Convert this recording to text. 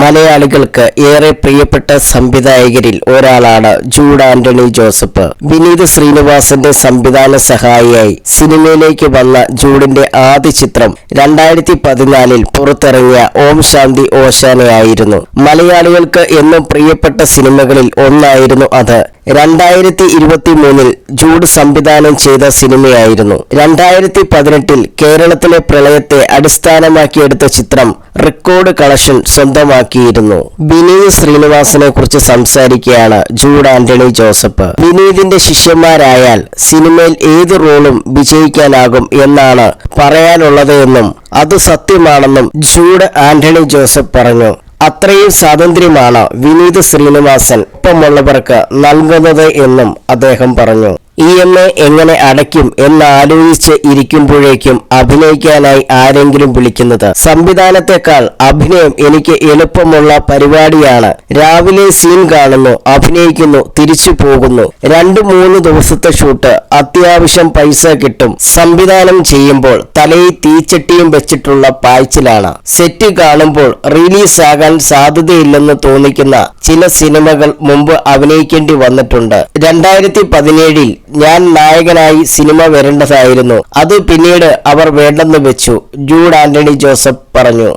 മലയാളികൾക്ക് ഏറെ പ്രിയപ്പെട്ട സംവിധായകരിൽ ഒരാളാണ് ജൂഡ് ആന്റണി ജോസഫ്. വിനീത് ശ്രീനിവാസന്റെ സംവിധാന സഹായിയായി സിനിമയിലേക്ക് വന്ന ജൂഡിന്റെ ആദ്യ ചിത്രം 2014 പുറത്തിറങ്ങിയ ഓം ശാന്തി ഓശാനയായിരുന്നു. മലയാളികൾക്ക് എന്നും പ്രിയപ്പെട്ട സിനിമകളിൽ ഒന്നായിരുന്നു അത്. 2023 ജൂഡ് സംവിധാനം ചെയ്ത സിനിമയായിരുന്നു. 2018 കേരളത്തിലെ പ്രളയത്തെ അടിസ്ഥാനമാക്കിയെടുത്ത ചിത്രം റെക്കോർഡ് കളക്ഷൻ സ്വന്തമാക്കിയിരുന്നു. വിനീത് ശ്രീനിവാസനെ കുറിച്ച് സംസാരിക്കുകയാണ് ജൂഡ് ആന്റണി ജോസഫ്. വിനീതിന്റെ ശിഷ്യന്മാരായാൽ സിനിമയിൽ ഏത് റോളും വിജയിക്കാനാകും എന്നാണ് പറയാനുള്ളത് എന്നും അത് സത്യമാണെന്നും ജൂഡ് ആന്റണി ജോസഫ് പറഞ്ഞു. അത്രയും സ്വാതന്ത്ര്യമാണ് വിനീത് ശ്രീനിവാസൻ ഒപ്പമുള്ളവർക്ക് നൽകുന്നത് എന്നും അദ്ദേഹം പറഞ്ഞു. EMA എങ്ങനെ അടയ്ക്കും എന്നാലോചിച്ച് ഇരിക്കുമ്പോഴേക്കും അഭിനയിക്കാനായി ആരെങ്കിലും വിളിക്കുന്നത്. സംവിധാനത്തെക്കാൾ അഭിനയം എനിക്ക് എളുപ്പമുള്ള പരിപാടിയാണ്. രാവിലെ സീൻ കാണുന്നു, അഭിനയിക്കുന്നു, തിരിച്ചു പോകുന്നു. 2-3 ദിവസത്തെ ഷൂട്ട്, അത്യാവശ്യം പൈസ കിട്ടും. സംവിധാനം ചെയ്യുമ്പോൾ തലയിൽ തീച്ചട്ടിയും വെച്ചിട്ടുള്ള പായ്ച്ചിലാണ്. സെറ്റ് കാണുമ്പോൾ റിലീസ് ആകാൻ സാധ്യതയില്ലെന്ന് തോന്നിക്കുന്ന ചില സിനിമകൾ മുമ്പ് അഭിനയിക്കേണ്ടി വന്നിട്ടുണ്ട്. 2017 ഞാൻ നായകനായി സിനിമ വരേണ്ടതായിരുന്നു. അത് പിന്നീട് അവർ വേണ്ടെന്ന് വെച്ചു, ജൂഡ് ആന്റണി ജോസഫ് പറഞ്ഞു.